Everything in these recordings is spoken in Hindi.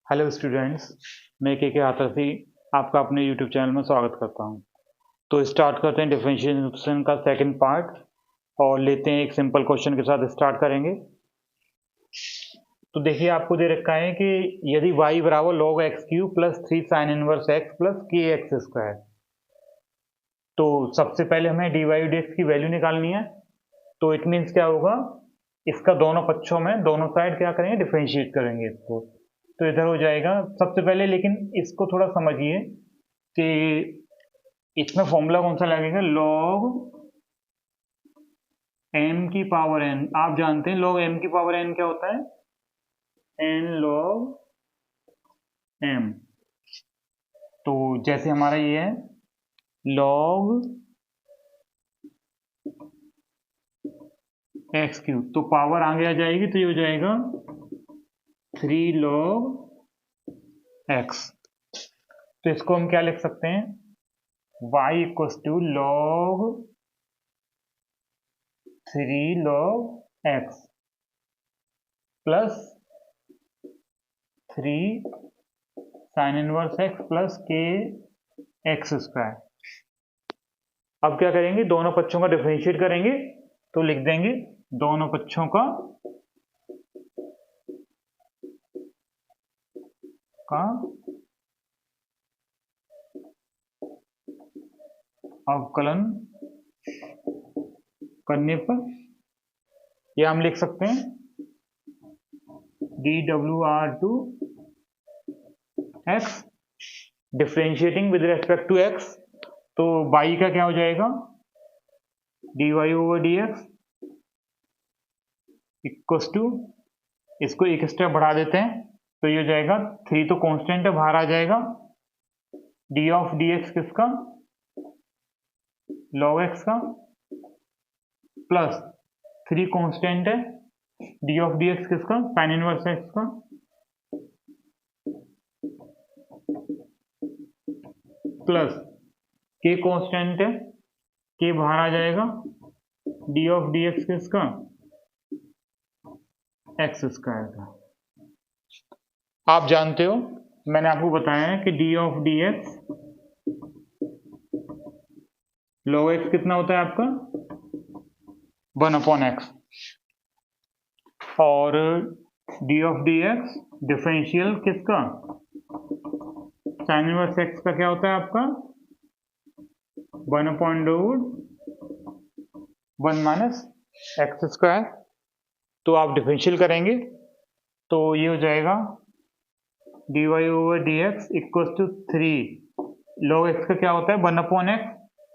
हेलो स्टूडेंट्स, मैं के हाथरसी आपका अपने यूट्यूब चैनल में स्वागत करता हूं। तो स्टार्ट करते हैं डिफरेंशिएशन का सेकंड पार्ट और लेते हैं एक सिंपल क्वेश्चन के साथ स्टार्ट करेंगे। तो देखिए आपको दे रखा है कि यदि y बराबर log x cube plus 3 sine inverse x plus के एक्स स्क्वायर, तो सबसे पहले हमें dy dx की वैल्यू निकालनी है। तो इट मीन्स क्या होगा, इसका दोनों पक्षों में दोनों साइड क्या करेंगे, डिफरेंशिएट करेंगे इसको। तो इधर हो जाएगा सबसे पहले, लेकिन इसको थोड़ा समझिए कि इसमें फॉर्मूला कौन सा लगेगा, log m की पावर n। आप जानते हैं log m की पावर n क्या होता है, n log m। तो जैसे हमारा ये है log x क्यूब, तो पावर आगे आ जाएगी तो ये हो जाएगा 3 log x। तो इसको हम क्या लिख सकते हैं, y equals to log 3 log x plus 3 sine inverse x plus के एक्स स्क्वायर। अब क्या करेंगे, दोनों पक्षों का डिफरेंशिएट करेंगे। तो लिख देंगे दोनों पक्षों का अवकलन करने पर या हम लिख सकते हैं dwr to x differentiating with respect to x। तो y का क्या हो जाएगा, dy over dx equals to, इसको एक स्टेप बढ़ा देते हैं तो ये हो जाएगा 3 तो कांस्टेंट है, बाहर आ जाएगा d ऑफ dx किसका, log x का, प्लस 3 कांस्टेंट है, d ऑफ dx किसका, साइन इनवर्स x का, प्लस k कांस्टेंट है, k बाहर आ जाएगा, d ऑफ dx किसका, एक्स स्क्वायर का। आप जानते हो, मैंने आपको बताया है कि d of dx log x कितना होता है आपका 1/x, और d ऑफ dx डिफरेंशियल किसका, साइन इनवर्स x का क्या होता है आपका 1/1 माइनस एक्स स्क्वायर। तो आप डिफरेंशियल करेंगे तो ये हो जाएगा dy over dx equal to 3 log x का क्या होता है 1/x,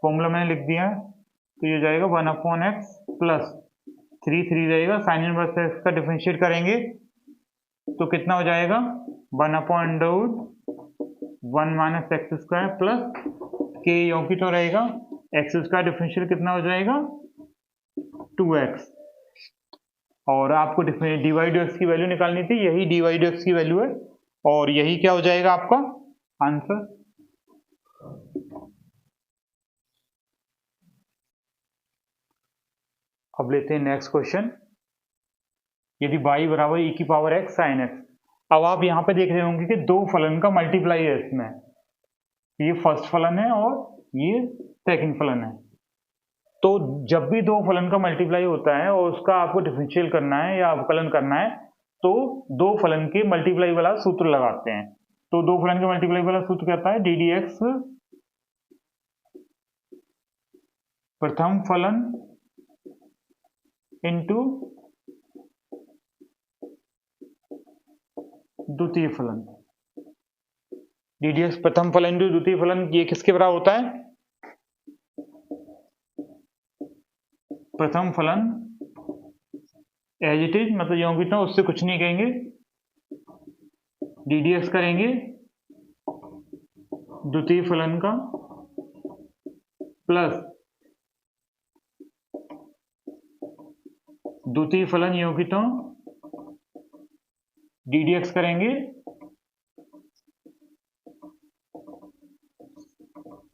फॉर्मूला मैंने लिख दिया है। तो ये हो जाएगा 1/x प्लस 3 रहेगा, साइन इनवर्स x का डिफरेंशिएट करेंगे तो कितना हो जाएगा 1/1 माइनस एक्स स्क्वायर प्लस के यों की तो रहेगा, एक्स स्क्वायर डिफरेंशियल कितना हो जाएगा 2x। और आपको dy dx की वैल्यू निकालनी थी, यही dy dx की वैल्यू है और यही क्या हो जाएगा आपका आंसर। अब लेते हैं नेक्स्ट क्वेश्चन। यदि y बराबर e की पावर x साइन x। अब आप यहाँ पे देख रहे होंगे कि दो फलन का मल्टीप्लाई है इसमें, ये फर्स्ट फलन है और ये सेकंड फलन है। तो जब भी दो फलन का मल्टीप्लाई होता है और उसका आपको डिफरेंशियल करना है या अवकलन करना है तो दो फलन के मल्टीप्लाई वाला सूत्र लगाते हैं। तो दो फलन के मल्टीप्लाई वाला सूत्र कहता है डी डी एक्स प्रथम फलन इंटू द्वितीय फलन। डी डी एक्स प्रथम फलन इंटू द्वितीय फलन, ये किसके बराबर होता है, प्रथम फलन एज इट इज, मतलब यों कितना, उससे कुछ नहीं कहेंगे, डी डी एक्स करेंगे द्वितीय फलन का प्लस द्वितीय फलन यों की तो डी डी एक्स करेंगे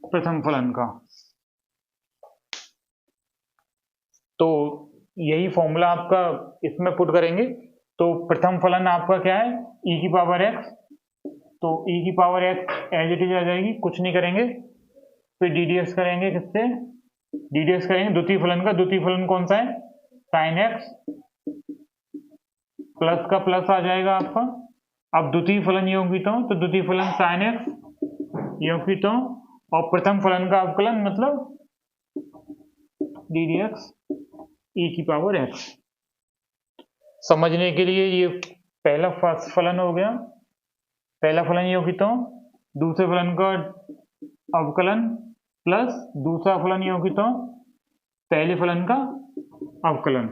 प्रथम फलन का। तो यही फॉर्मूला आपका इसमें पुट करेंगे। तो प्रथम फलन आपका क्या है e की पावर x तो e की power x as it is आ जाएगी, कुछ नहीं करेंगे, फिर डी डी एक्स करेंगे, किससे डी डी एक्स करेंगे द्वितीय फलन का। द्वितीय फलन कौन सा है, साइन एक्स, प्लस का प्लस आ जाएगा आपका। अब द्वितीय फलन यौगिकों, तो द्वितीय फलन साइन एक्स यौगिकों और प्रथम फलन का अवकलन मतलब डी डी एक्स ई की पावर एक्स। समझने के लिए ये पहला फलन हो गया, पहला फलन यौगिकों, दूसरे फलन का अवकलन प्लस दूसरा फलन यौगिकों, पहले फलन का अवकलन।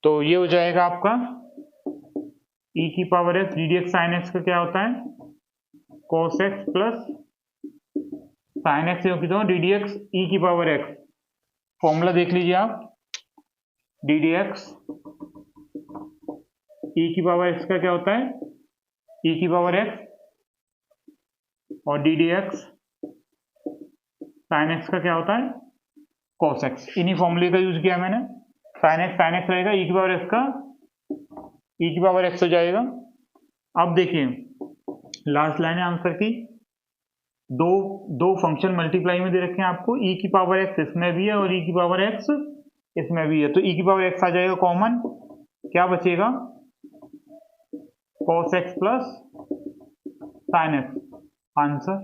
तो ये हो जाएगा आपका e की power x D D x sine x का क्या होता है, cos x plus sine x यौगिकों डी डी एक्स ई की पावर एक्स। फॉर्मूला देख लीजिए आप, डी डी एक्स ई की पावर एक्स का क्या होता है, ई की पावर एक्स, और d D x sine x का क्या होता है, cos एक्स। इन्हीं फॉर्मूले का यूज किया मैंने। साइन एक्स रहेगा, ई की पावर एक्स का ई की पावर एक्स हो जाएगा। अब देखिए लास्ट लाइन है आंसर की, दो फंक्शन मल्टीप्लाई में दे रखे हैं आपको, ई की पावर एक्स इसमें भी है और ई की पावर एक्स इसमें भी है, तो ई की पावर एक्स आ जाएगा कॉमन, क्या बचेगा, cos x plus sine x, answer.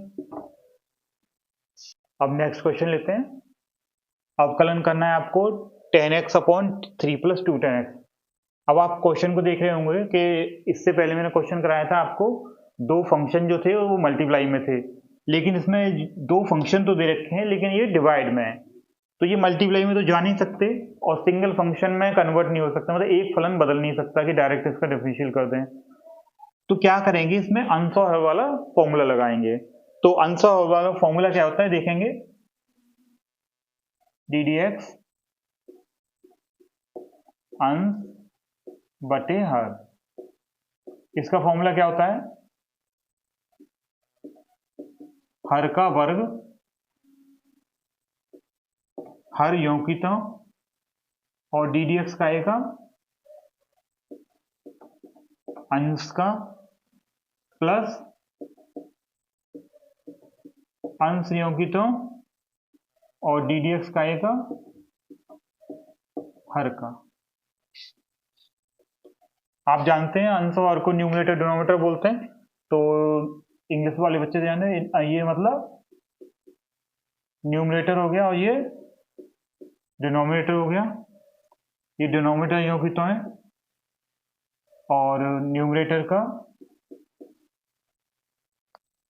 अब नेक्स्ट क्वेश्चन लेते हैं। अवकलन करना है आपको tan x upon 3 plus 2 tan x। अब आप क्वेश्चन को देख रहे होंगे कि इससे पहले मैंने क्वेश्चन कराया था आपको, दो फंक्शन जो थे वो मल्टीप्लाई में थे, लेकिन इसमें दो फंक्शन तो दे रखे हैं लेकिन ये डिवाइड में है, तो ये मल्टीप्लाई में तो जा नहीं सकते और सिंगल फंक्शन में कन्वर्ट नहीं हो सकता, मतलब एक फलन बदल नहीं सकता कि डायरेक्ट इसका डिफरेंशियल कर दें। तो क्या करेंगे, इसमें अंश और हर वाला फॉर्मूला लगाएंगे। तो अंश और हर वाला फॉर्मूला क्या होता है देखेंगे, डी डी एक्स अंश बटे हर, इसका फॉर्मूला क्या होता है, हर का वर्ग हर यौगिकों और डी डी एक्स का आएगा अंश का प्लस अंश यौगिकों और डी डी एक्स का आएगा हर का। आप जानते हैं अंश और हर को न्यूमरेटर डिनोमिनेटर बोलते हैं, तो इंग्लिश वाले बच्चे जाने, ये मतलब न्यूमरेटर हो गया और ये डिनोमिनेटर हो गया। ये डिनोमिनेटर यौगिकों है और न्यूमरेटर का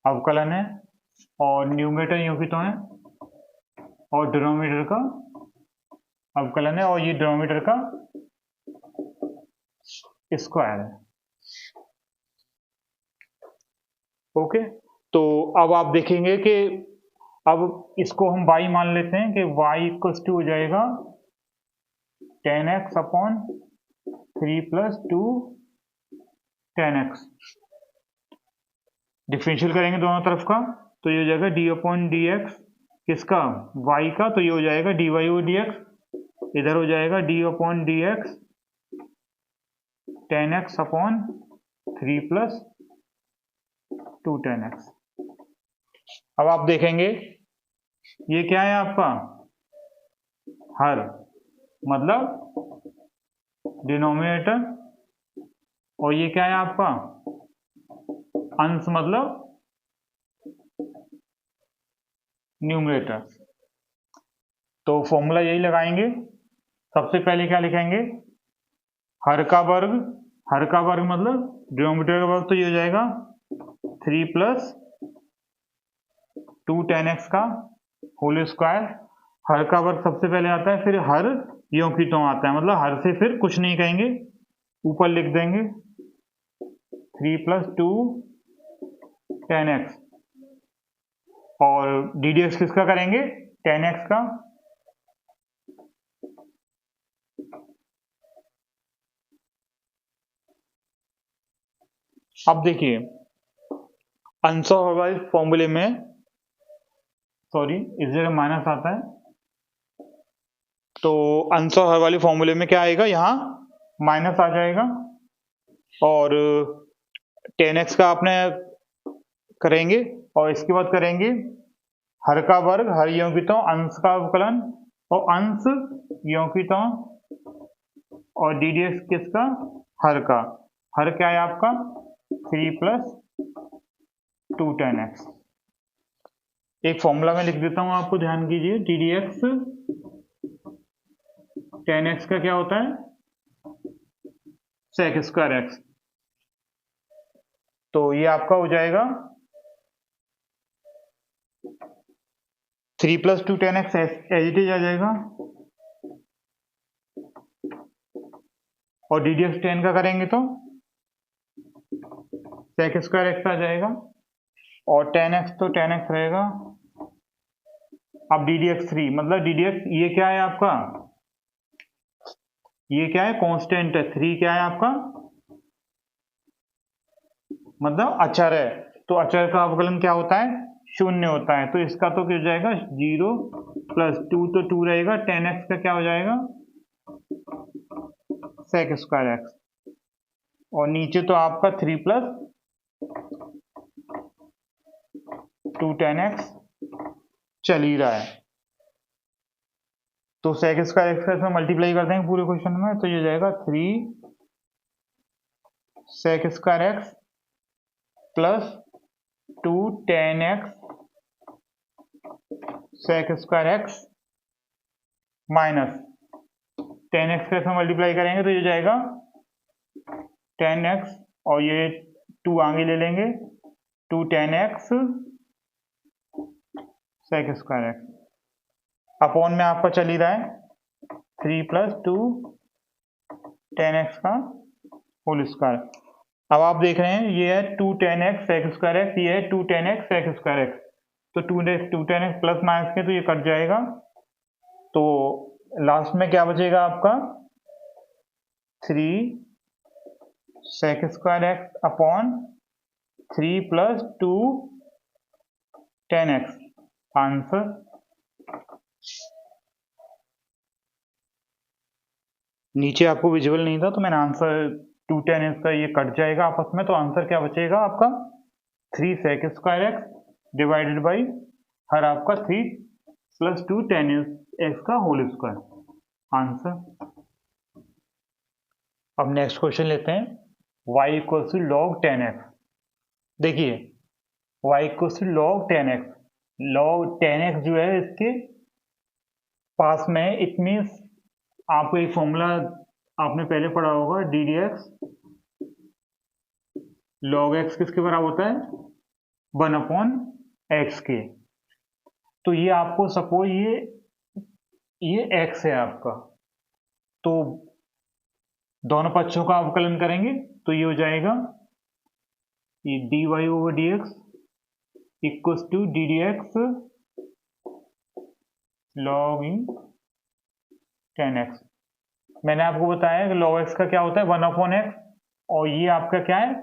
अवकलन है, और न्यूमरेटर यौगिकों है और डिनोमिनेटर का अवकलन है, और ये डिनोमिनेटर का स्क्वायर है। ओके, तो अब आप देखेंगे कि अब इसको हम y मान लेते हैं कि y इक्वल्स टू हो जाएगा tan x upon 3 plus 2 tan x। Differential करेंगे दोनों तरफ का, तो ये हो जाएगा d अपॉन डी एक्स, किसका, y का, तो ये हो जाएगा dy और dx, इधर हो जाएगा d upon D x tan x upon 3 plus 2 tan x। अब आप देखेंगे ये क्या है आपका, हर मतलब डिनोमिनेटर, और ये क्या है आपका अंश मतलब न्यूमरेटर। तो फॉर्मूला यही लगाएंगे। सबसे पहले क्या लिखेंगे, हर का वर्ग मतलब डिनोमिनेटर का वर्ग, तो ये हो जाएगा 3 प्लस 2 tan x का होल स्क्वायर। हर का वर्ग सबसे पहले आता है, फिर हर यौगिकों आता है, मतलब हर से फिर कुछ नहीं कहेंगे, ऊपर लिख देंगे 3 प्लस 2 tan x, और डी डी एक्स किसका करेंगे, tan x का। अब देखिए अंश और हर फॉर्मूले में, सॉरी इस जगह माइनस आता है, तो अंश और हर वाले फॉर्मूले में क्या आएगा, यहाँ माइनस आ जाएगा, और 10x का आपने करेंगे और इसके बाद करेंगे हर का वर्ग, हर यौगिकों अंश का अवकलन और अंश यौगिकों और डी डी एक्स किसका, हर का। हर क्या है आपका 3 + 2 10x। एक फॉर्मूला में लिख देता हूं, आपको ध्यान कीजिए। डी डी एक्स 10x का क्या होता है sec स्क्वायर एक्स। तो ये आपका हो जाएगा 3 + 2 10x एज इट इज आ जाएगा और डी डी एक्स 10 का करेंगे तो sec स्क्वायर एक्स आ जाएगा और 10x तो 10x रहेगा। अब डी डी एक्स 3 मतलब डी डी एक्स ये क्या है आपका, ये क्या है कांस्टेंट है। 3 क्या है आपका मतलब अचर है, तो अचर का अवकलन क्या होता है 0 होता है। तो इसका तो क्या हो जाएगा 0 + 2 तो 2 रहेगा। 10x का क्या हो जाएगा sec स्क्वायर एक्स और नीचे तो आपका 3 + 2 10x चल ही रहा है। तो sec स्क्वायर एक्स का इसमें मल्टीप्लाई कर देंगे पूरे क्वेश्चन में, तो ये जाएगा 3 sec square x + 2 10x sec square x minus 10x का इसमें मल्टीप्लाई करेंगे तो ये जाएगा 10x और ये 2 आगे ले लेंगे 2 10x sec square x upon में आपका चल ही रहा है 3 + 2 10x का होल स्क्वायर। अब आप देख रहे हैं ये है 2 10x sec स्क्वायर एक्स, ये है 2 10x sec स्क्वायर एक्स। तो 2 10x प्लस माइनस के तो ये कट जाएगा, तो लास्ट में क्या बचेगा आपका 3 sec square x upon 3 + 2 10x answer. नीचे आपको विजुअल नहीं था तो मैंने आंसर 2 10x का ये कट जाएगा आपस में, तो आंसर क्या बचेगा आपका 3 sec square x divided by her आपका 3 + 2 10x का होल स्क्वायर आंसर। अब नेक्स्ट क्वेश्चन लेते हैं y = log 10x। देखिए y = log 10x, log 10x जो है इसके पास में, इट मीन्स आपको एक फॉर्मूला आपने पहले पढ़ा होगा D D x log x किसके बराबर होता है 1/x के। तो ये आपको सपोज ये x है आपका, तो दोनों पक्षों का अवकलन करेंगे तो ये हो जाएगा ये dy/dx = ddx log 10x। मैंने आपको बताया कि log x का क्या होता है 1/x और ये आपका क्या है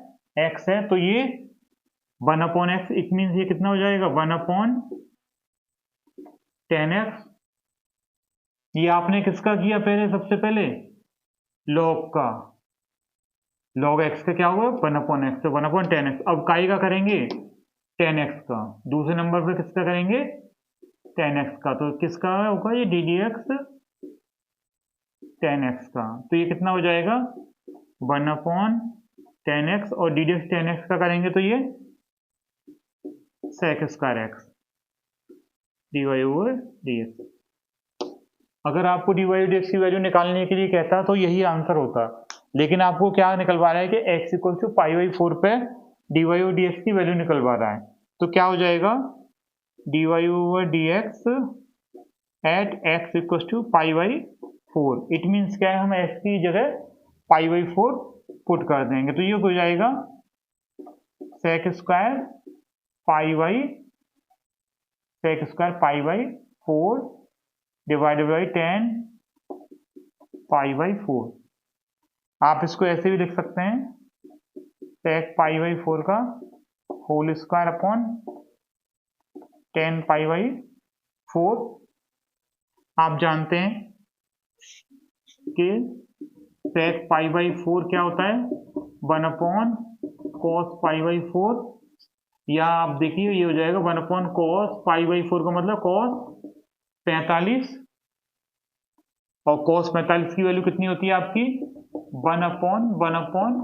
x है, तो ये 1/x इट मीन्स ये कितना हो जाएगा 1/10x। ये आपने किसका किया पहले, सबसे पहले log का, log x का क्या होगा 1/x, तो 1/10x। अब काई का करेंगे 10x का, दूसरे नंबर पे किसका करेंगे 10x का, तो किसका होगा ये ddx 10x का। तो ये कितना हो जाएगा 1/10x और ddx 10x का करेंगे तो ये sec स्क्वायर एक्स dy/dx। अगर आपको dy/dx की वैल्यू निकालने के लिए कहता तो यही आंसर होता, लेकिन आपको क्या निकलवा रहा है कि x = π/4 पे dy/dx की वैल्यू निकलवा रहा है। तो क्या हो जाएगा dy/dx at x = π/4। It means क्या है, हम x की जगह π/4 पुट कर देंगे तो ये हो जाएगा sec स्क्वायर π/4 डिवाइडेड बाई 10 π/4। आप इसको ऐसे भी लिख सकते हैं sec π/4 का होल स्क्वायर अपॉन 10 π/4। आप जानते हैं कि sec π/4 क्या होता है 1/10 कॉस पाई बाई 4, या आप देखिए ये हो जाएगा 1 अपॉन कॉस पाई बाई 4 का मतलब कॉस 45, और cos 45 की वैल्यू कितनी होती है आपकी 1 अपॉन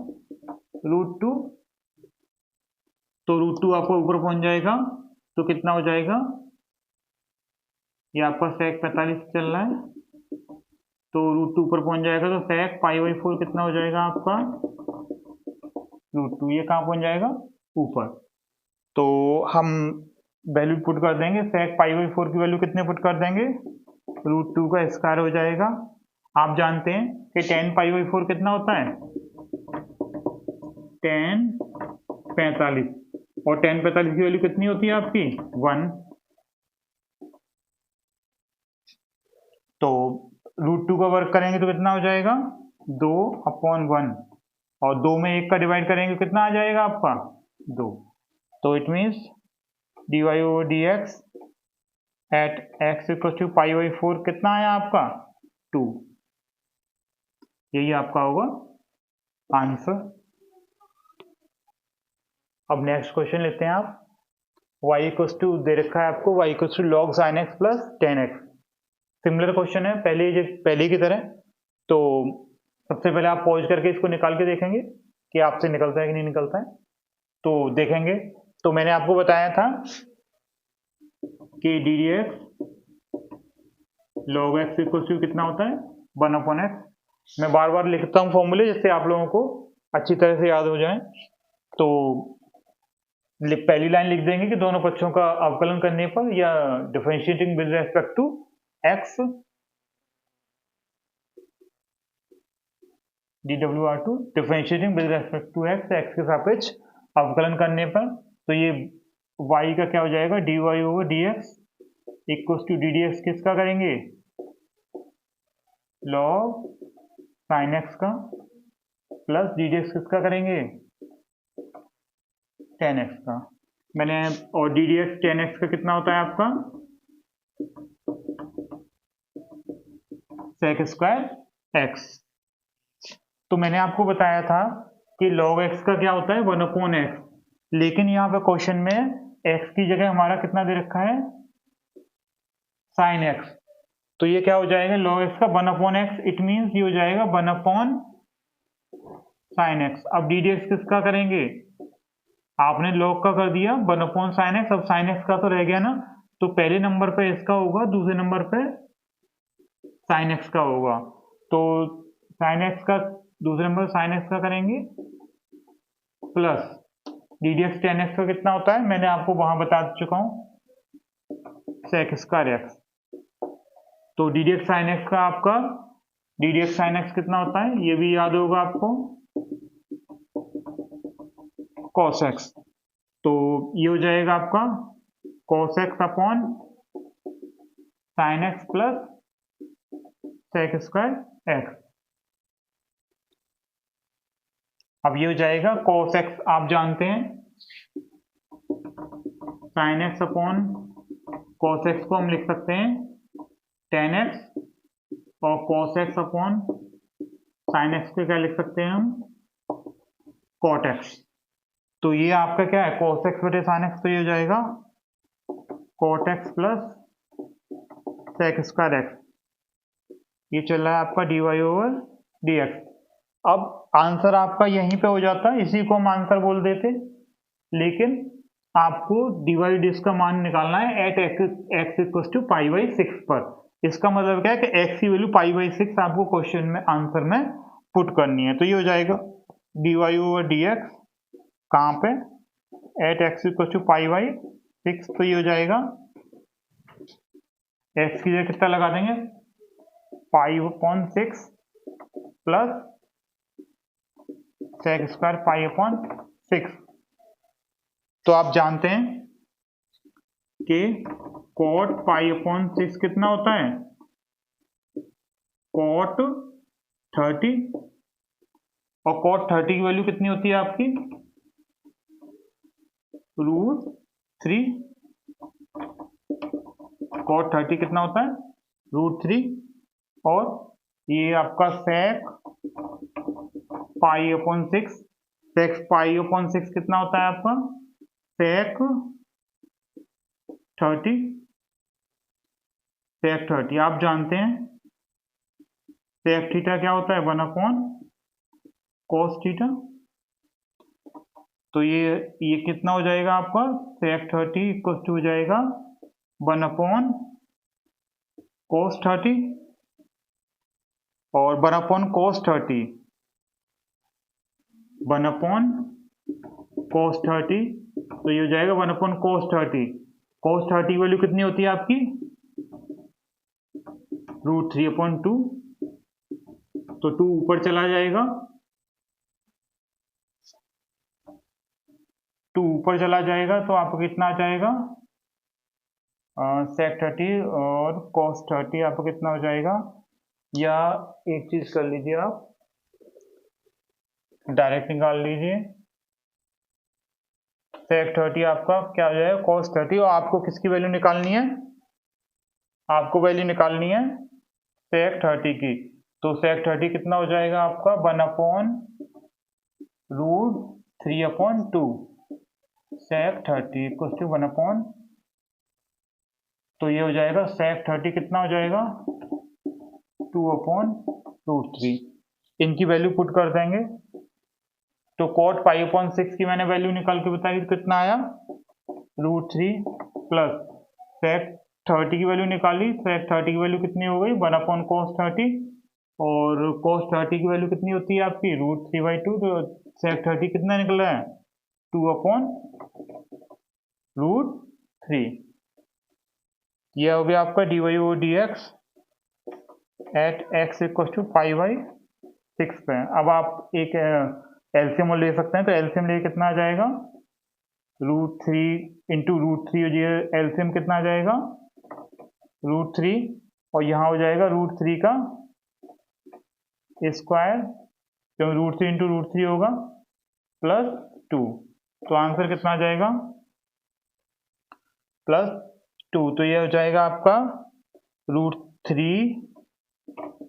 रूट 2, तो रूट 2 आपको ऊपर पहुंच जाएगा, तो कितना हो जाएगा, ये आपका sec 45 चल रहा है, तो रूट 2 ऊपर पहुंच जाएगा, तो sec पाई बाई 4 कितना हो जाएगा आपका रूट 2, ये कहाँ पहुंच जाएगा ऊपर। तो हम वैल्यू पुट कर देंगे, sec पाई बाई 4 की वैल्यू कितने पुट कर देंगे, रूट 2 का स्क्वायर हो जाएगा। आप जानते हैं कि tan पाई बाई 4 कितना होता है, tan 45, और tan 45 की वैल्यू कितनी होती है आपकी 1, तो रूट 2 का वर्क करेंगे तो कितना हो जाएगा 2 अपॉन 1, और 2 में 1 का डिवाइड करेंगे कितना आ जाएगा आपका 2, तो it means dy over dx at x equal to pi by 4 कितना आया आपका 2, यही आपका होगा आंसर। अब नेक्स्ट क्वेश्चन लेते हैं आप, y इक्वल टू दे रखा है आपको y equal to log sine x plus ten x, similar question है पहले की तरह। तो सबसे पहले आप पॉज करके इसको निकाल के देखेंगे कि आपसे निकलता है कि नहीं निकलता है, तो देखेंगे। तो मैंने आपको बताया था कि d D x log x equal to कितना होता है 1 अपॉन एक्स। मैं बार बार लिखता हूँ फॉर्मूले जिससे आप लोगों को अच्छी तरह से याद हो जाए। तो पहली लाइन लिख देंगे कि दोनों पक्षों का अवकलन करने पर, या differentiating with respect to x dw/2 differentiating with respect to x, x के सापेक्ष अवकलन करने पर, तो ये y का क्या हो जाएगा dy over dx equal to d D x किसका करेंगे लॉग साइन एक्स का, प्लस डी डी एक्स किसका करेंगे टेन एक्स का। मैंने, और d D x ten x का कितना होता है आपका सेक स्क्वायर एक्स। तो मैंने आपको बताया था कि log x का क्या होता है 1 अपॉन एक्स, लेकिन यहाँ पे क्वेश्चन में x की जगह हमारा कितना दे रखा है साइन एक्स, तो ये क्या हो जाएगा log x का 1 अपॉन एक्स, इट मीन्स ये हो जाएगा 1 अपॉन साइन एक्स। अब डी डी एक्स किसका करेंगे, आपने log का कर दिया 1 अपॉन साइन एक्स, अब साइन एक्स का तो रह गया ना, तो पहले नंबर पे इसका होगा, दूसरे नंबर पे साइन एक्स का होगा, तो साइन एक्स का दूसरे नंबर साइन एक्स का करेंगे, plus d D x ten x का कितना होता है मैंने आपको वहां बता चुका हूं सेक स्क्वायर एक्स। तो D D x sine x का आपका D D x sine x कितना होता है ये भी याद होगा आपको कॉस एक्स, तो ये हो जाएगा आपका cos x upon sine x plus sec square x. अब ये हो जाएगा cos x, आप जानते हैं sin x upon cos x को हम लिख सकते हैं tan x, और cos x upon sin x को क्या लिख सकते हैं हम cot x। तो ये आपका क्या है cos x बटे sin x, तो ये हो जाएगा cot x plus sec square x, ये चल रहा है आपका dy ओवर dx। अब आंसर आपका यहीं पे हो जाता है, इसी को हम आंसर बोल देते, लेकिन आपको dy dx का मान निकालना है at x equal to pi by 6 पर। इसका मतलब क्या है कि x की वैल्यू पाई बाई 6 आपको क्वेश्चन में आंसर में पुट करनी है। तो ये हो जाएगा dy ओवर dx कहाँ पे at x equal to pi by 6, तो ये हो जाएगा x की जगह कितना लगा देंगे pi upon 6 plus sec square pi upon 6। तो आप जानते हैं कि कॉट पाई अपॉन 6 कितना होता है कॉट 30, और कॉट 30 की वैल्यू कितनी होती है आपकी रूट 3। कॉट 30 कितना होता है रूट 3, और ये आपका सेक पाई अपॉन 6, सेक पाई अपॉन 6 कितना होता है आपका? सेक 30 आप जानते हैं सेक थीटा क्या होता है? 1 अपॉन कॉस थीटा। तो ये कितना हो जाएगा आपका? सेक 30 इक्वल टू हो जाएगा 1 अपॉन cos 30 और 1 अपॉन cos 30 1 अपॉन cos 30, तो ये हो जाएगा 1 अपॉन cos 30। cos 30 की वैल्यू कितनी होती है आपकी? √3/2। तो 2 ऊपर चला जाएगा, 2 ऊपर चला जाएगा तो आपको कितना आ जाएगा? सेक 30 और cos 30 आपको कितना हो जाएगा? या एक चीज कर लीजिए, आप डायरेक्ट निकाल लीजिए। सेक 30 आपका क्या हो जाएगा? cos 30। और आपको किसकी वैल्यू निकालनी है? आपको वैल्यू निकालनी है सेक 30 की। तो सेक 30 कितना हो जाएगा आपका? 1 upon √3/2 sec 30 equal to 1 upon, तो ये हो जाएगा सेक 30 कितना हो जाएगा? 2 अपॉन √3। इनकी वैल्यू पुट कर देंगे तो cot पाई अपॉन 6 की मैंने वैल्यू निकाल के बताई, तो कितना आया? √3 प्लस सेक 30 की वैल्यू निकाली। सेक 30 की वैल्यू कितनी हो गई? 1 अपॉन cos 30 और cos 30 की वैल्यू कितनी होती है आपकी? √3/2। तो सेक 30 कितना निकल रहा है? 2 अपॉन √3। यह हो गया आपका dy/dx eight x equal to π/6 पे। अब आप एक एलसीएम ले सकते हैं, तो एलसीएम ले कितना आ जाएगा? √3 इंटू √3 हो जाएगा। एलसीएम कितना आ जाएगा? √3 और यहाँ हो जाएगा √3 का स्क्वायर, क्योंकि √3 इंटू √3 होगा प्लस 2। तो आंसर कितना आ जाएगा? +2। तो ये हो जाएगा आपका √3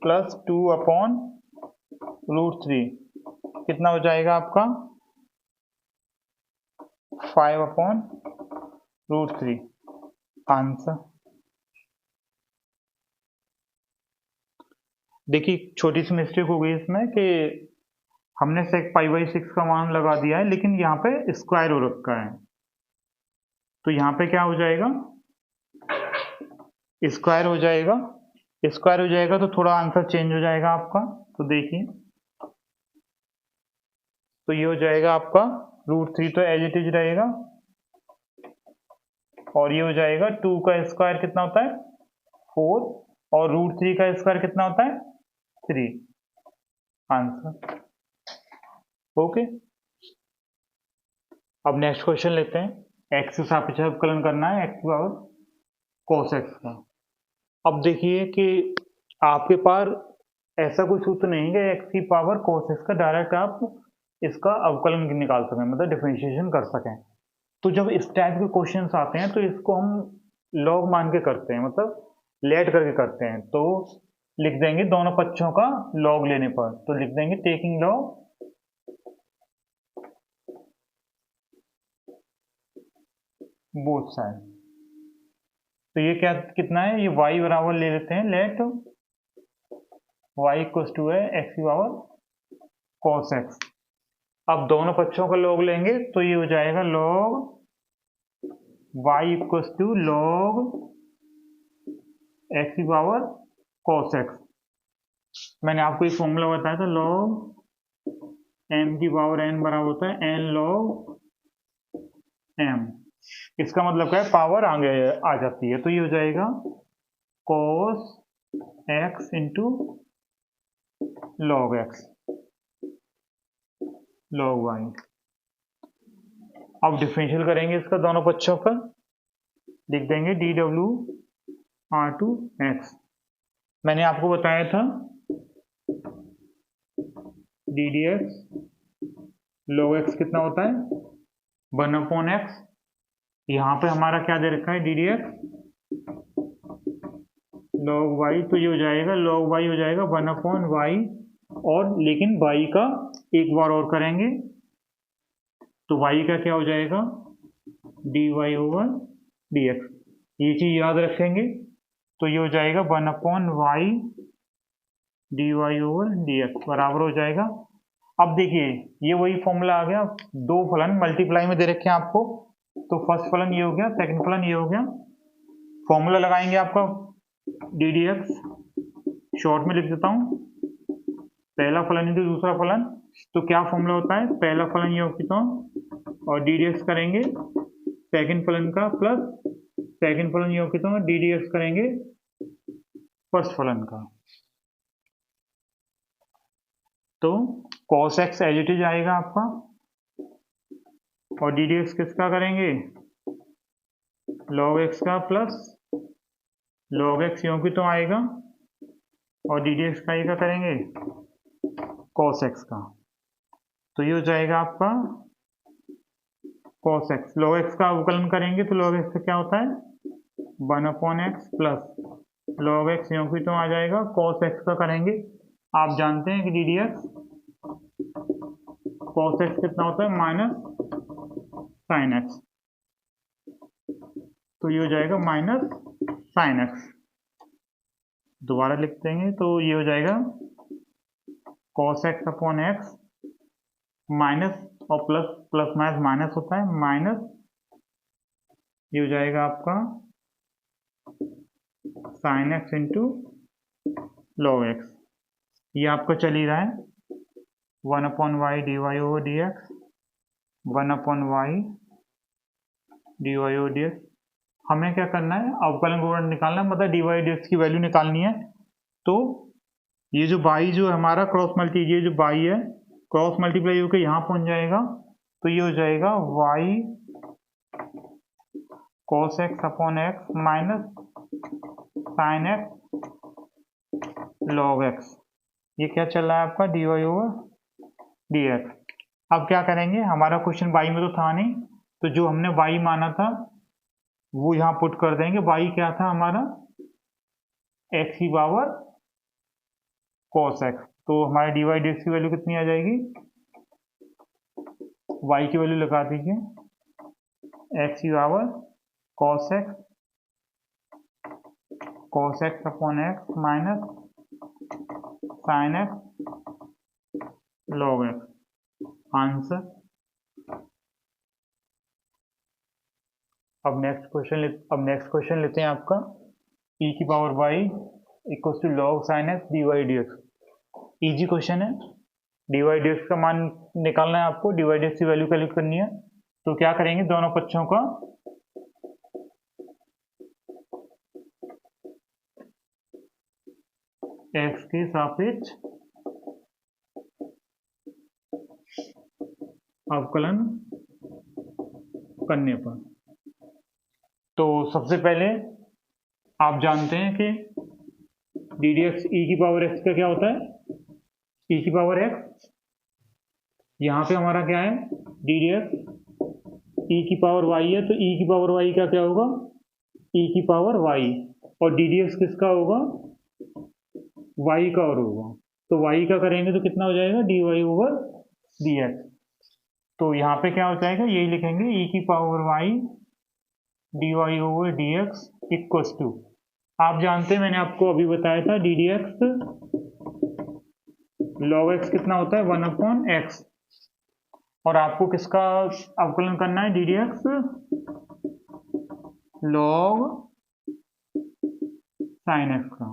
प्लस 2 अपॉन √3 कितना हो जाएगा आपका? 5 अपॉन √3 आंसर। देखिए छोटी सी मिस्टेक हो गई इसमें कि हमने सेक π/6 का मान लगा दिया है, लेकिन यहाँ पे स्क्वायर हो रखा है। तो यहाँ पे क्या हो जाएगा? स्क्वायर हो जाएगा। स्क्वायर हो जाएगा तो थोड़ा आंसर चेंज हो जाएगा आपका। तो देखिए, तो ये हो जाएगा आपका √3 तो एज इट इज रहेगा, और ये हो जाएगा 2 का स्क्वायर कितना होता है? 4 और √3 का स्क्वायर कितना होता है? 3 आंसर। ओके, अब नेक्स्ट क्वेश्चन लेते हैं। x के सापेक्ष अवकलन करना है x की पावर cos x का। अब देखिए कि आपके पास ऐसा कोई सूत्र नहीं है x की पावर cos x का डायरेक्ट आप इसका अवकलन निकाल सकें, मतलब डिफरेंशिएशन कर सकें। तो जब इस टाइप के क्वेश्चंस आते हैं तो इसको हम लॉग मान के करते हैं, मतलब लेट करके करते हैं। तो लिख देंगे दोनों पक्षों का लॉग लेने पर, तो लिख देंगे टेकिंग लॉग बोथ साइड। तो ये क्या कितना है? ये y बराबर ले लेते हैं, लेट y इक्वल टू है x की पावर cos x। अब दोनों पक्षों का लॉग लेंगे तो ये हो जाएगा log y equal to log x की पावर cos x। मैंने आपको एक फॉर्मूला बताया था, log m की पावर n बराबर होता है n log m। इसका मतलब क्या है? पावर आगे आ जाती है। तो ये हो जाएगा cos x into log x log y। अब डिफरेंशियल करेंगे इसका दोनों पक्षों का, लिख देंगे dw/2x। मैंने आपको बताया था ddx log x कितना होता है? 1/x। यहाँ पे हमारा क्या दे रखा है? ddx log y। तो ये हो जाएगा log y हो जाएगा 1/y, और लेकिन y का एक बार और करेंगे तो y का क्या हो जाएगा, dy/dx। ये चीज़ याद रखेंगे तो ये हो जाएगा 1/y dy/dx बराबर हो जाएगा। अब देखिए ये वही फॉर्मूला आ गया, दो फलन मल्टीप्लाई में दे रखे हैं आपको, तो फर्स्ट फलन ये हो गया, सेकंड फलन ये हो गया। फॉर्मूला लगाएंगे आपका ddx, शॉर्ट में लिख देता हूँ, पहला फलन इंटू दूसरा फलन। तो क्या फॉर्मूला होता है, पहला फलन योग कितना और ddx करेंगे सेकंड फलन का, प्लस सेकंड फलन योग कितना ddx करेंगे फर्स्ट फलन का। तो cos x as it is आएगा आपका, और ddx किसका करेंगे, log x का, प्लस log x योग की तो आएगा, और ddx का ये क्या करेंगे cos x का। तो ये हो जाएगा आपका cos x, log x का अवकलन करेंगे तो log x का क्या होता है 1/x, प्लस log x योग की तो आ जाएगा, cos x का करेंगे, आप जानते हैं कि ddx cos x कितना होता है माइनस sin x, तो ये हो जाएगा माइनस sin x। दोबारा लिख देंगे तो ये हो जाएगा cos x/x माइनस, और प्लस प्लस माइनस माइनस होता है, माइनस ये हो जाएगा आपका sin x into log x। ये आपका चल ही रहा है 1/y dy/dx, 1/y dy/dx। हमें क्या करना है, अवकलन गुणन निकालना है, मतलब dy/dx की वैल्यू निकालनी है। तो ये जो y जो हमारा क्रॉस मल्टी, ये जो y है क्रॉस मल्टीप्लाई होकर यहाँ पहुंच जाएगा, तो ये हो जाएगा y cos x/x minus sin x log x। ये क्या चल रहा है आपका dy/dx। अब क्या करेंगे, हमारा क्वेश्चन y में तो था नहीं, तो जो हमने y माना था वो यहाँ पुट कर देंगे। y क्या था हमारा x की पावर cos x, तो हमारे dy/dx की वैल्यू कितनी आ जाएगी, y की वैल्यू लगा दीजिए x की power cos x/x minus sin x log x, answer. अब नेक्स्ट क्वेश्चन लेते हैं आपका e की power y equal to log sin x dy/dx। Easy question है, dy/dx का मान निकालना है आपको, dy/dx की वैल्यू कैलकुलेट करनी है। तो क्या करेंगे, दोनों पक्षों का x के सापेक्ष अवकलन करने पर। तो सबसे पहले आप जानते हैं कि ddx e की पावर x का क्या होता है, e की पावर x, यहाँ पे हमारा क्या है ddx e की पावर y है, तो e की पावर y का क्या होगा e की पावर y, और ddx किसका होगा y का और होगा, तो y का करेंगे तो कितना हो जाएगा dy/dx। तो यहाँ पे क्या हो जाएगा, यही लिखेंगे e की power y dy/dx equals to, आप जानते हैं मैंने आपको अभी बताया था ddx log x कितना होता है 1/x, और आपको किसका अवकलन करना है ddx log sin x का।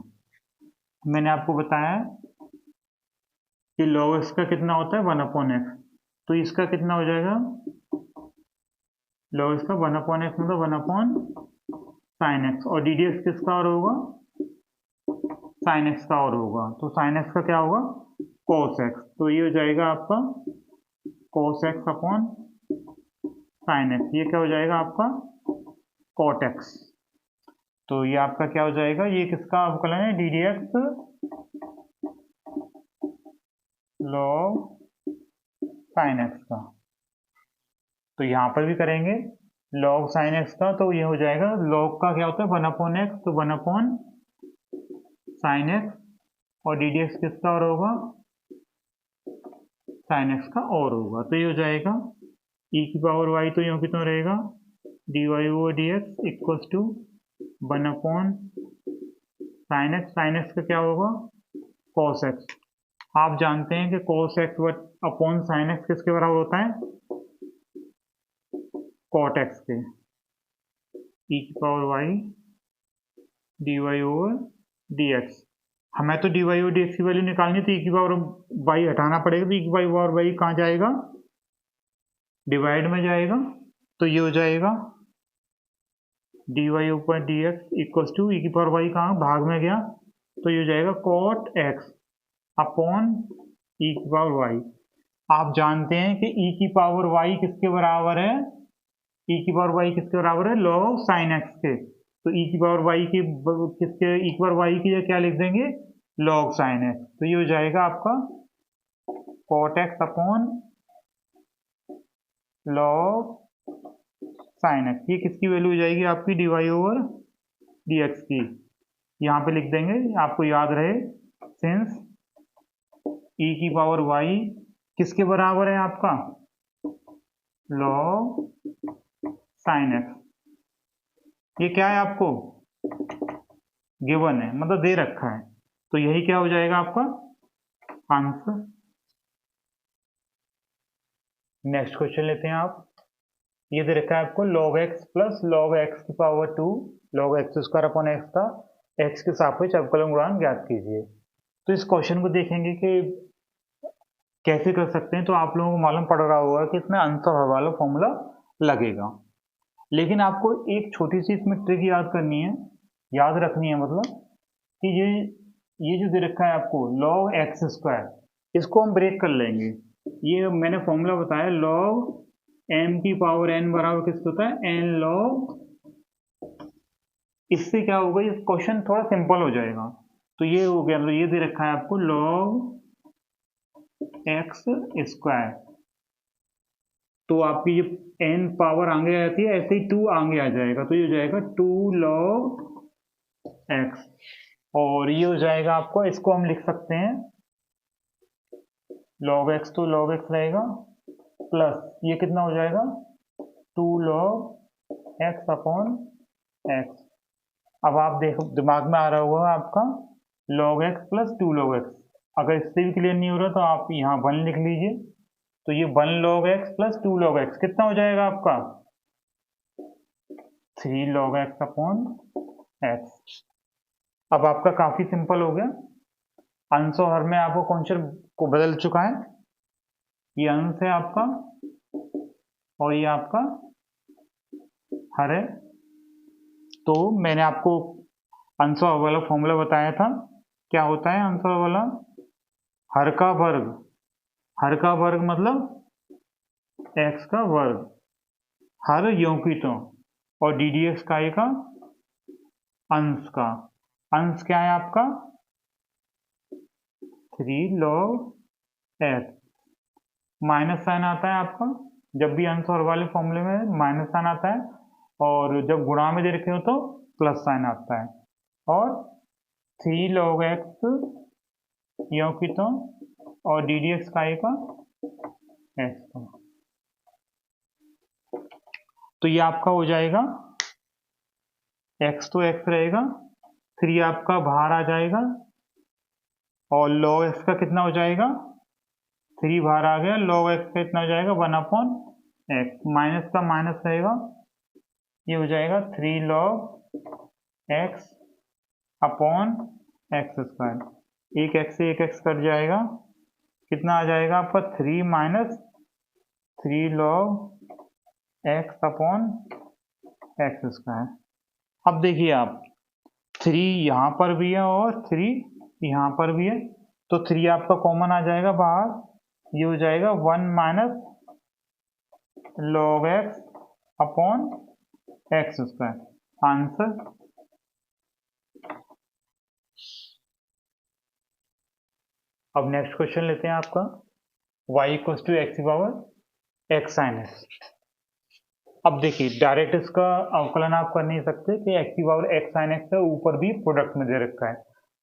मैंने आपको बताया कि log x का कितना होता है 1/x, तो इसका कितना हो जाएगा log x का 1/x मतलब 1/sin x, और ddx किसका और होगा sin x का और होगा, तो sin x का क्या होगा cos x, तो ये हो जाएगा आपका cos x/sin x, ये क्या हो जाएगा आपका cot x। तो ये आपका क्या हो जाएगा, ये किसका अवकलन है ddx log sin x का। तो यहाँ पर भी करेंगे log sin x का, तो ये हो जाएगा log का क्या होता है 1/x, तो 1/sin x, और ddx किसका और होगा sin x का और होगा, तो ये हो जाएगा ई की पावर वाई तो यूँ की तो रहेगा d y over d x equals to 1 sine x. Sine x का क्या होगा कॉस एक्स। आप जानते हैं कि cos x upon sine x किसके बराबर होता है कॉट एक्स के। ई की power y d y over d x. हमें तो d y over d x की वैल्यू निकालनी थी, ई की पावर वाई हटाना पड़ेगा तो ई की पावर वाई कहाँ जाएगा डिवाइड में जाएगा तो ये हो जाएगा डी वाई ऊपर डी एक्स इक्वल्स टू ई की पावर वाई कहाँ भाग में गया तो ये हो जाएगा कॉट एक्स अपॉन ई की पावर वाई। आप जानते हैं कि ई की पावर वाई किसके बराबर है ई की पावर वाई किसके बराबर है लॉग साइन एक्स के। तो ई की पावर वाई की किसके ई की पावर वाई की क्या लिख देंगे लॉग साइन एक्स। तो ये हो जाएगा आपका cot x upon log sine x. ये किसकी वैल्यू हो जाएगी आपकी d y over d x की। यहाँ पे लिख देंगे आपको याद रहे सिंस ई की पावर वाई किसके बराबर है आपका लॉग साइन एक्स। ये क्या है आपको गिवन है मतलब दे रखा है तो यही क्या हो जाएगा आपका आंसर। नेक्स्ट क्वेश्चन लेते हैं आप। ये दे रखा है आपको log x plus log x की power 2 log x square upon x का x के सापेक्ष अवकलन गुणांक ज्ञात कीजिए। तो इस क्वेश्चन को देखेंगे कि कैसे कर सकते हैं। तो आप लोगों को मालूम पड़ रहा होगा कि इसमें अंश और हर वाला फॉर्मूला लगेगा, लेकिन आपको एक छोटी सी इसमें ट्रिक याद करनी है याद रखनी है मतलब कि ये जो दे रखा है आपको log x स्क्वायर इसको हम ब्रेक कर लेंगे। ये मैंने फॉर्मूला बताया log m की पावर n बराबर किसको होता है n log। इससे क्या होगा ये क्वेश्चन थोड़ा सिंपल हो जाएगा। तो ये हो गया तो ये दे रखा है आपको log x स्क्वायर। तो आपकी ये n पावर आगे आ जाती है ऐसे ही 2 आगे आ जाएगा तो ये हो जाएगा 2 log x। और ये हो जाएगा आपको इसको हम लिख सकते हैं log x तो log x रहेगा प्लस ये कितना हो जाएगा 2 log x अपॉन x। अब आप देखो दिमाग में आ रहा होगा आपका log x plus 2 log x। अगर इससे भी क्लियर नहीं हो रहा तो आप यहाँ 1 लिख लीजिए। तो ये 1 log x plus 2 log x कितना हो जाएगा आपका 3 log x अपॉन x। अब आपका काफी सिंपल हो गया। अंश और हर में आपको कॉन्सेप्ट को बदल चुका है। ये अंश है आपका और ये आपका हर है। तो मैंने आपको अंश और हर वाला फॉर्मूला बताया था। क्या होता है अंश और हर वाला हर का वर्ग मतलब x का वर्ग हर यों की तो और डी डी एक्स का ये का अंश का। अंश क्या है आपका 3 log x। माइनस साइन आता है आपका जब भी अंश और वाले फॉर्मूले में माइनस साइन आता है और जब गुणा में दे रखे हो तो प्लस साइन आता है। और 3 log x यों की तो और डी डी एक्स का का x का। तो ये आपका हो जाएगा x तो x रहेगा 3 आपका बाहर आ जाएगा और log x का कितना हो जाएगा 3 बाहर आ गया log x का कितना हो जाएगा 1 अपॉन x। माइनस का माइनस रहेगा ये हो जाएगा 3 log x upon x square. एक x से एक x कट जाएगा कितना आ जाएगा आपका 3 minus 3 log x upon x square. अब देखिए आप 3 यहाँ पर भी है और 3 यहाँ पर भी है तो 3 आपका कॉमन आ जाएगा बाहर। ये हो जाएगा 1 minus log x upon x square answer. अब नेक्स्ट क्वेश्चन लेते हैं आपका y इक्वल्स टू एक्स की पावर x साइन x। अब देखिए डायरेक्ट इसका अवकलन आप कर नहीं सकते कि x की पावर x साइन x है ऊपर भी प्रोडक्ट में दे रखा है।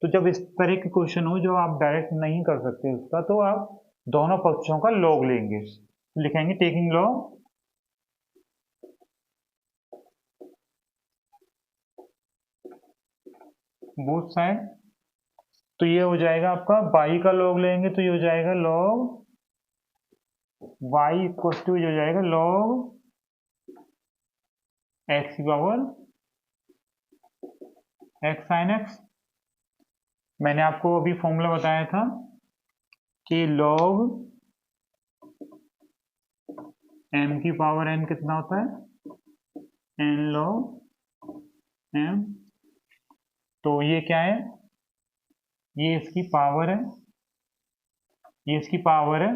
तो जब इस तरह के क्वेश्चन हो जो आप डायरेक्ट नहीं कर सकते उसका तो आप दोनों पक्षों का लॉग लेंगे। लिखेंगे टेकिंग लॉग बोथ साइड। तो ये हो जाएगा आपका y का log लेंगे तो ये हो जाएगा log y इक्वल टू हो जाएगा log x की पावर x sin x। मैंने आपको अभी फॉर्मूला बताया था कि log m की पावर n कितना होता है n log m। तो ये क्या है, ये इसकी पावर है, ये इसकी पावर है,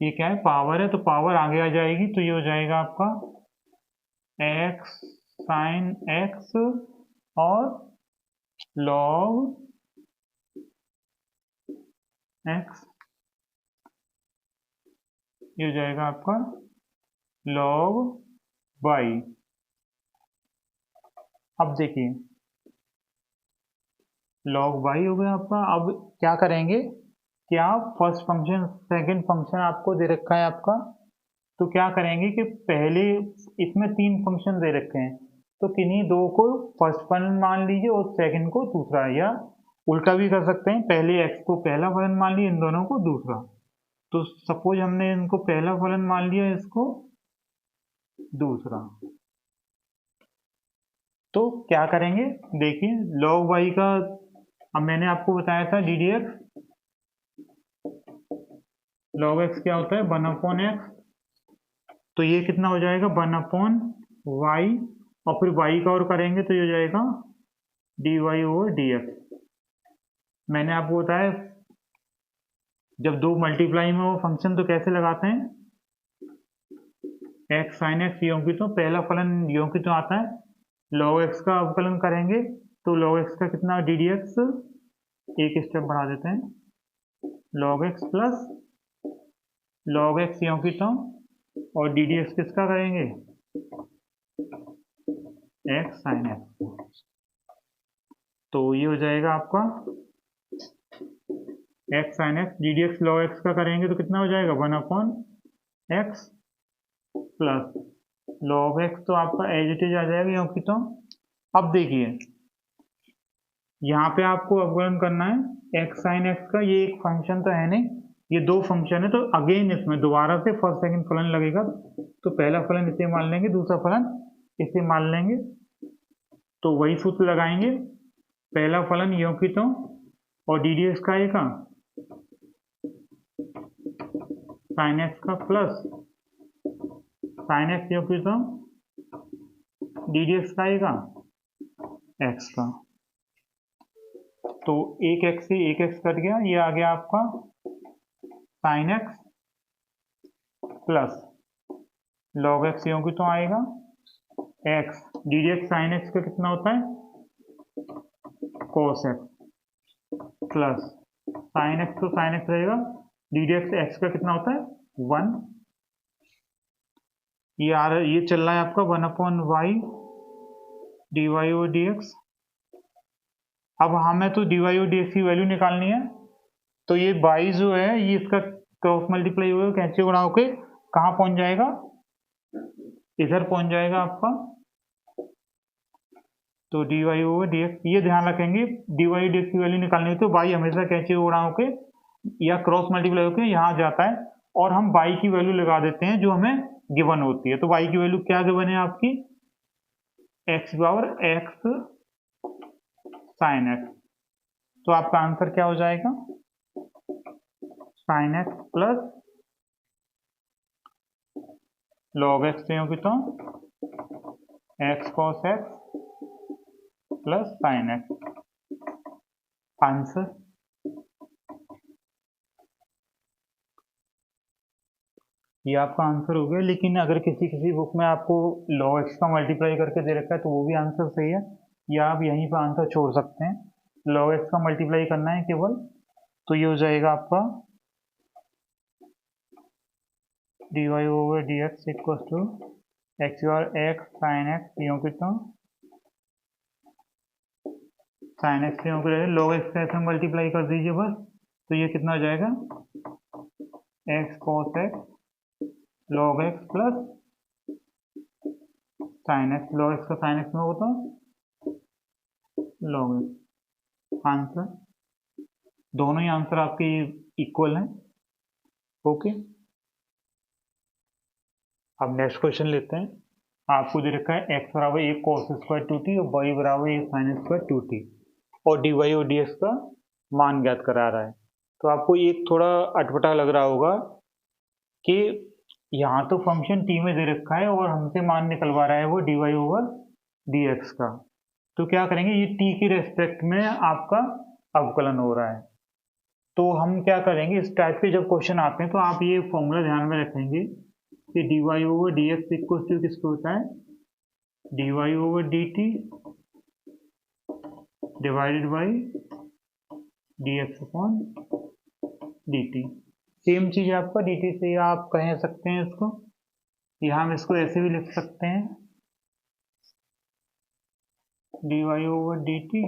ये क्या है पावर है, तो पावर आगे आ जाएगी तो ये हो जाएगा आपका x sin x और log x, ये हो जाएगा आपका log y। अब देखिए log y हो गया आपका। अब क्या करेंगे कि आप फर्स्ट फंक्शन सेकंड फंक्शन आपको दे रखा है आपका, तो क्या करेंगे कि पहले इसमें 3 फंक्शन दे रखे हैं तो किन्हीं 2 को फर्स्ट फलन मान लीजिए और सेकंड को दूसरा, या उल्टा भी कर सकते हैं, पहले x को पहला फलन मान लिया, इन दोनों को दूसरा। तो सपोज हमने इनको पहला फलन मान लिया, इसको दूसरा, तो क्या करेंगे देखिए log y का, अब मैंने आपको बताया था D D x, log x क्या होता है 1/x, तो ये कितना हो जाएगा 1/y, और फिर y का और करेंगे तो ये हो जाएगा dy/dx। मैंने आपको बताया जब 2 मल्टीप्लाई में वो फंक्शन तो कैसे लगाते हैं, x sin x योंकित तो पहला फलन योंकित तो आता है, log x का अवकलन करेंगे तो log x का कितना डी डी एक्स, एक स्टेप बढ़ा देते हैं, log x plus log x योंकित और डी डी एक्स किसका करेंगे x sin x। तो ये हो जाएगा आपका x sin x, D D x log x का करेंगे तो कितना हो जाएगा 1/x प्लस log x, तो आपका एज इट इज आ जाएगा क्योंकि तो। अब देखिए यहाँ पे आपको अवकलन करना है x sin x का, ये एक फंक्शन तो है नहीं, ये 2 फंक्शन है, तो अगेन इसमें दोबारा से फर्स्ट सेकंड फलन लगेगा, तो पहला फलन इसे मान लेंगे, दूसरा फलन इसे मान लेंगे, तो वही सूत्र लगाएंगे, पहला फलन योंकित और डी डी एक्स का एक sin x का प्लस sin x योंकित डी डी एक्स का एक x का, तो एक x से एक x कट गया, ये आ गया आपका sin x plus log x योंकित तो आएगा x, D D x sin x का कितना होता है cos x plus sin x, तो sin x रहेगा, डी डी एक्स x का कितना होता है 1, ये चल रहा है आपका 1/y dy/dx। अब हमें तो dy/dx की वैल्यू निकालनी है, तो ये y जो है ये इसका क्रॉस मल्टीप्लाई हुआ कैंसिल गुणा होके कहाँ पहुंच जाएगा, इधर पहुंच जाएगा आपका, तो dy/dx, ये ध्यान रखेंगे dy/dx की वैल्यू निकालनी है तो y हमेशा कैंसिल गुणा होके या क्रॉस मल्टीप्लाई होके यहाँ जाता है, और हम y की वैल्यू लगा देते हैं जो हमें गिवन होती है। तो y की वैल्यू क्या गिवन है आपकी x sin x, तो आपका आंसर क्या हो जाएगा sin x plus log x योंकित तो x cos x plus sin x, answer. ये आपका आंसर हो गया, लेकिन अगर किसी बुक में आपको log x का मल्टीप्लाई करके दे रखा है तो वो भी आंसर सही है, या आप यहीं पर आंसर छोड़ सकते हैं, log x का मल्टीप्लाई करना है केवल, तो ये हो जाएगा आपका dy/dx equal to x sin x योंकित sin x योंकित log x का ऐसे मल्टीप्लाई कर दीजिए बस, तो ये कितना हो जाएगा x cos x log x plus sin x, log x का sin x में होता log x, आंसर, दोनों ही आंसर आपके इक्वल हैं। ओके, अब नेक्स्ट क्वेश्चन लेते हैं। आपको दे रखा है x बराबर a cos स्क्वायर 2t और y बराबर a sin स्क्वायर 2t और dy और dx का मान ज्ञात करा रहा है। तो आपको एक थोड़ा अटपटा लग रहा होगा कि यहाँ तो फंक्शन t में दे रखा है और हमसे मान निकलवा रहा है वो dy ओवर dx का। तो क्या करेंगे, ये t के रेस्पेक्ट में आपका अवकलन हो रहा है। तो हम क्या करेंगे, इस टाइप के जब क्वेश्चन आते हैं तो आप ये फॉर्मूला ध्यान में रखेंगे कि dy over dx equal to किसको होता है, dy over dt divided by dx upon dt। Same चीज आपका dt से आप कह सकते हैं इसको, या हम इसको ऐसे भी लिख सकते हैं dy over dt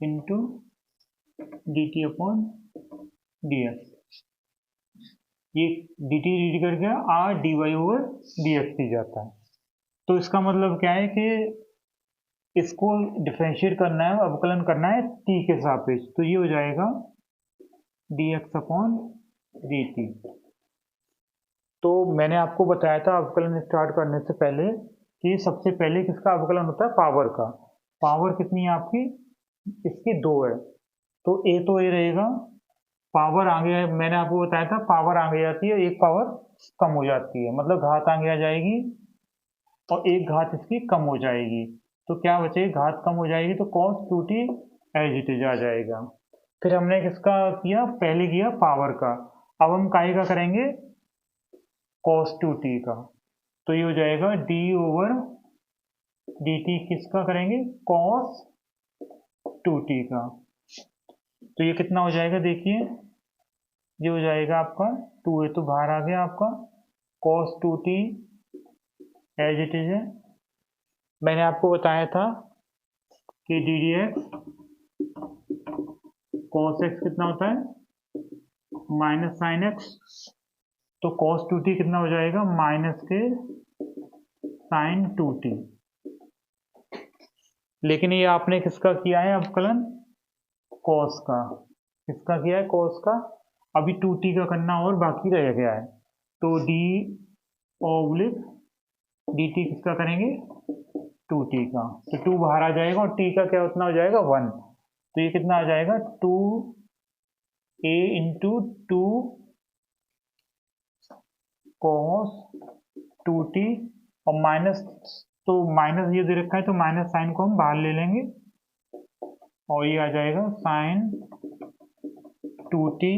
into dt upon dx। ये dt कर गया और dy ओवर dx ही जाता है। तो इसका मतलब क्या है कि इसको डिफरेंशिएट करना है, अवकलन करना है t के सापेक्ष। तो ये हो जाएगा dx अपॉन dt। तो मैंने आपको बताया था अवकलन स्टार्ट करने से पहले कि सबसे पहले किसका अवकलन होता है, पावर का। पावर कितनी है आपकी, इसकी 2 है। तो a रहेगा, पावर आगे है, मैंने आपको बताया था पावर आगे जाती है, एक पावर कम हो जाती है, मतलब घात आगे आ जाएगी और एक घात इसकी कम हो जाएगी। तो क्या बचेगा, घात कम हो जाएगी तो cos 2t as it is आ जाएगा। फिर हमने किसका किया, पहले किया पावर का, अब हम काहे का करेंगे, cos 2t का। तो ये हो जाएगा d ओवर dt, किसका करेंगे, cos 2t का। तो ये कितना हो जाएगा, देखिए ये हो जाएगा आपका 2a, तो बाहर आ गया आपका cos 2t as it is है। मैंने आपको बताया था कि d D x cos x कितना होता है, माइनस साइन एक्स। तो cos 2t कितना हो जाएगा, माइनस के साइन 2t। लेकिन ये आपने किसका किया है अवकलन, cos का। किसका किया है, cos का। अभी 2t का करना और बाकी रह गया है। तो d ओब्लिक dt किसका करेंगे, 2t का। तो 2 बाहर आ जाएगा और t का क्या उतना हो जाएगा 1। तो ये कितना आ जाएगा 2a इंटू 2 cos 2t और माइनस, तो माइनस ये दे रखा है तो माइनस साइन को हम बाहर ले लेंगे और ये आ जाएगा साइन 2t।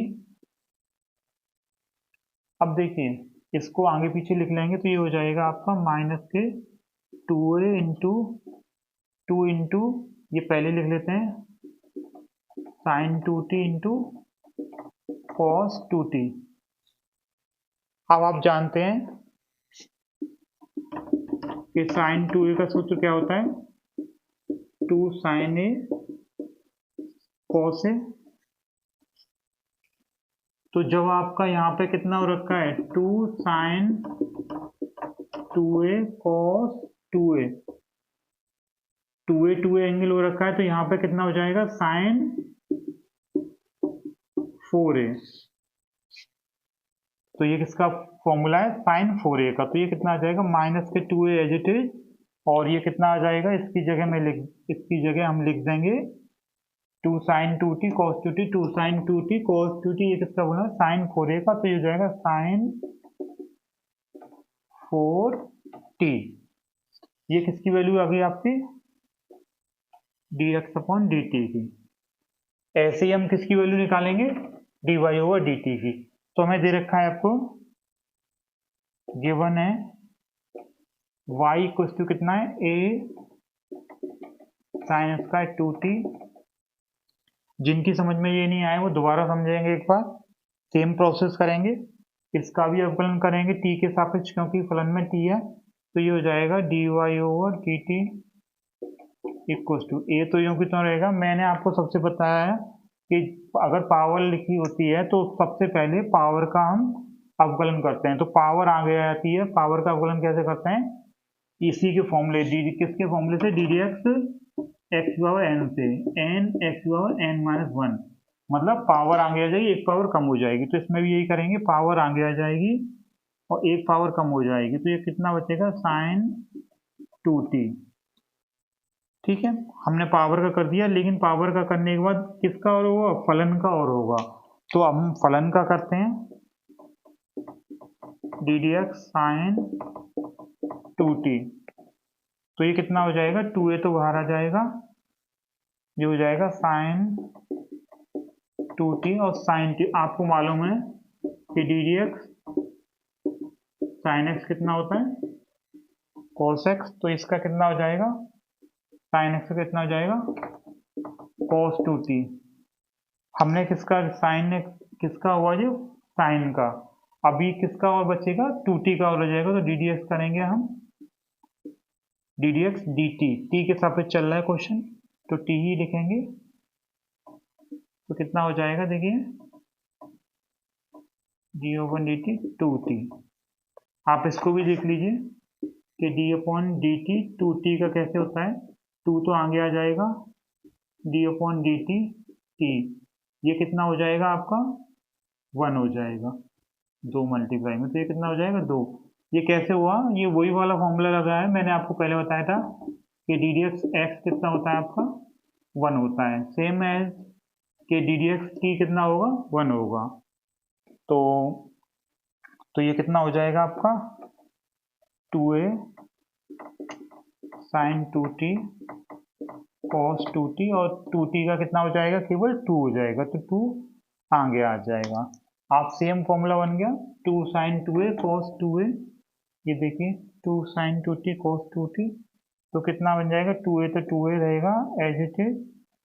अब देखिए इसको आगे पीछे लिख लेंगे तो ये हो जाएगा आपका माइनस के 2a इंटू 2 इंटू, ये पहले लिख लेते हैं sign 2t into cos 2t। अब आप जानते हैं कि साइन 2a का सूत्र क्या होता है, 2 साइन a cos a। तो जब आपका यहाँ पे कितना हो रखा है, 2 sign 2a cos 2a, 2a angle हो रखा है तो यहाँ पे कितना हो जाएगा साइन 4a। तो ये किसका फॉर्मूला है, साइन 4a का। तो ये कितना आ जाएगा माइनस के 2a एज इट इज, और ये कितना आ जाएगा, इसकी जगह हम लिख देंगे 2 sign 2t cos 2t, 2 sign 2t cos 2t। ये किसका बोला, साइन 4a का। तो ये हो जाएगा साइन 4t। ये किसकी वैल्यू आ गई आपकी, dx अपॉन dt की। ऐसे ही हम किसकी वैल्यू निकालेंगे, dy ओवर dt की। तो हमें दे रखा है आपको, गिवन है y इक्वल टू कितना है, a साइन स्क्वायर 2t। जिनकी समझ में ये नहीं आए वो दोबारा समझेंगे, एक बार सेम प्रोसेस करेंगे, इसका भी अवकलन करेंगे t के सापेक्ष, क्योंकि फलन में t है। तो ये हो जाएगा dy over dt equal to a। तो यूं की तो रहेगा, मैंने आपको सबसे बताया है कि अगर पावर लिखी होती है तो सबसे पहले पावर का हम अवकलन करते हैं। तो पावर आगे आ जाती है, पावर का अवकलन कैसे करते हैं, इसी के फॉर्मूले, किसके फॉर्मूले से, D D X X power N से N X power N minus one, मतलब पावर आगे आ जाएगी, एक पावर कम हो जाएगी। तो इसमें भी यही करेंगे, पावर आगे आ जाएगी और एक पावर कम हो जाएगी, तो ये कितना बचेगा साइन 2t। ठीक है, हमने पावर का कर दिया, लेकिन पावर का करने के बाद किसका और होगा, फलन का और होगा। तो अब हम फलन का करते हैं, D D x sign 2t। तो ये कितना हो जाएगा, 2a तो बाहर आ जाएगा, ये हो जाएगा साइन 2t। और साइन t आपको मालूम है कि d D x sine x कितना होता है, कॉस एक्स। तो इसका कितना हो जाएगा, साइन एक्स का कितना हो जाएगा, कॉस 2t। हमने किसका साइन किसका हुआ, जो साइन का। अभी किसका और बचेगा, 2t का और हो जाएगा। तो डी डी एक्स करेंगे हम, D D x D T, T के सापेक्ष चल रहा है क्वेश्चन, तो टी ही लिखेंगे। तो कितना हो जाएगा, देखिए D oven D T 2t। आप इसको भी देख लीजिए कि D upon D T 2t का कैसे होता है, 2 तो आगे आ जाएगा, D upon D T T, ये कितना हो जाएगा आपका 1 हो जाएगा, 2 मल्टीप्लाई में, तो ये कितना हो जाएगा 2। ये कैसे हुआ, ये वही वाला फॉर्मूला लगा है, मैंने आपको पहले बताया था कि डी डी एक्स एक्स कितना होता है आपका 1 होता है, सेम एज कि डी डी एक्स टी कितना होगा 1 होगा। तो ये कितना हो जाएगा आपका 2a sign 2t cos 2t, और 2t का कितना हो जाएगा, केवल 2 हो जाएगा, तो 2 आगे आ जाएगा। आप सेम फॉर्मूला बन गया, 2 साइन 2a कॉस 2a, ये देखिए 2 साइन 2t कॉस 2t, तो कितना बन जाएगा 2a, तो 2a रहेगा एज इट इज,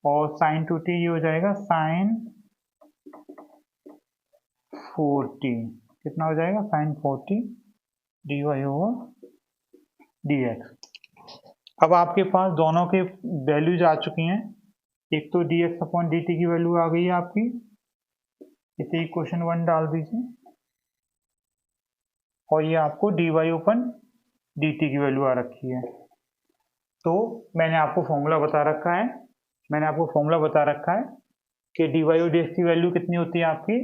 और साइन 2t ये हो जाएगा साइन 4t, कितना हो जाएगा sine 4t d y over d x. अब आपके पास दोनों के वैल्यूज आ चुकी हैं, एक तो D x upon D t की वैल्यू आ गई है आपकी, इसे इक्वेशन 1 डाल दीजिए, और ये आपको डी वाई ओपन डी टी की वैल्यू आ रखी है। तो मैंने आपको फॉर्मूला बता रखा है कि डी वाई और डी एक्स की वैल्यू कितनी होती है आपकी,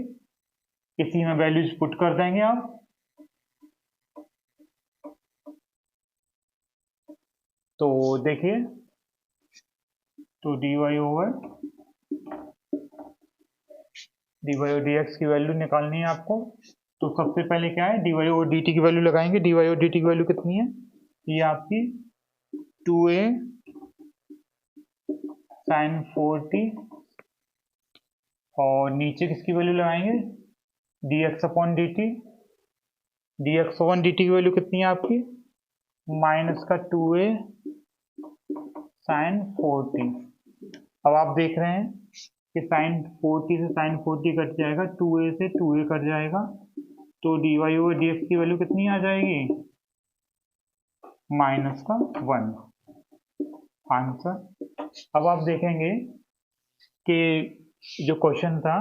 इसी में वैल्यूज पुट कर देंगे आप। तो देखिए, तो डी वाई और डी एक्स की वैल्यू निकालनी है आपको। तो सबसे पहले क्या है, डी वाई और डी टी की वैल्यू लगाएंगे। डी वाई और डी टी की वैल्यू कितनी है, ये आपकी 2a साइन 4t, और नीचे किसकी वैल्यू लगाएंगे, D x upon D T. D x upon D t की वैल्यू कितनी है आपकी, माइनस का 2a साइन 4t। अब आप देख रहे हैं कि साइन 4t से साइन 4t कट जाएगा, 2a से 2a कट जाएगा, तो d y over d x की वैल्यू कितनी आ जाएगी, माइनस का 1 आंसर। अब आप देखेंगे कि जो क्वेश्चन था,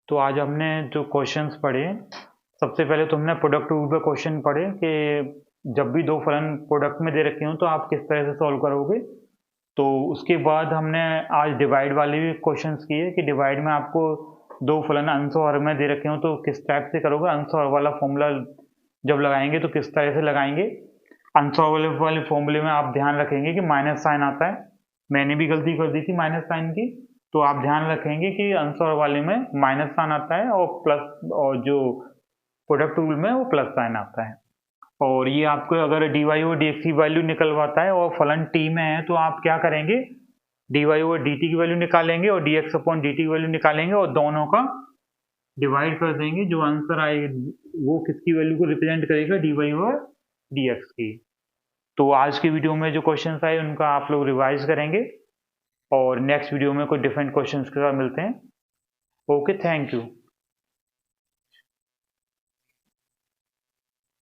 तो आज हमने जो क्वेश्चंस पढ़े, सबसे पहले तो हमने प्रोडक्ट रूल पे क्वेश्चन पढ़े कि जब भी दो फलन प्रोडक्ट में दे रखे हो तो आप किस तरह से सॉल्व करोगे। तो उसके बाद हमने आज डिवाइड वाले भी क्वेश्चंस किए कि डिवाइड में आपको दो फलन अंश और हर में दे रखे हो तो किस टाइप से करोगे, अंश और वाला फॉर्मूला जब लगाएंगे तो किस तरह से लगाएंगे। अंश और वाले फॉर्मूले में आप ध्यान रखेंगे कि माइनस साइन आता है, मैंने भी गलती कर दी थी माइनस साइन की, तो आप ध्यान रखेंगे कि अंश और वाले में माइनस साइन आता है और प्लस, और जो प्रोडक्ट रूल में वो प्लस साइन आता है। और ये आपको अगर डी वाई और डी एक्स की वैल्यू निकलवाता है और फलन टी में है तो आप क्या करेंगे, डी वाई और डी टी की वैल्यू निकालेंगे और D x upon D t की वैल्यू निकालेंगे और दोनों का डिवाइड कर देंगे, जो आंसर आए वो किसकी वैल्यू को रिप्रेजेंट करेगा, डी वाई और डी एक्स की। तो आज की वीडियो में जो क्वेश्चंस आए उनका आप लोग रिवाइज करेंगे और नेक्स्ट वीडियो में कोई डिफरेंट क्वेश्चंस के साथ मिलते हैं। Okay, thank you.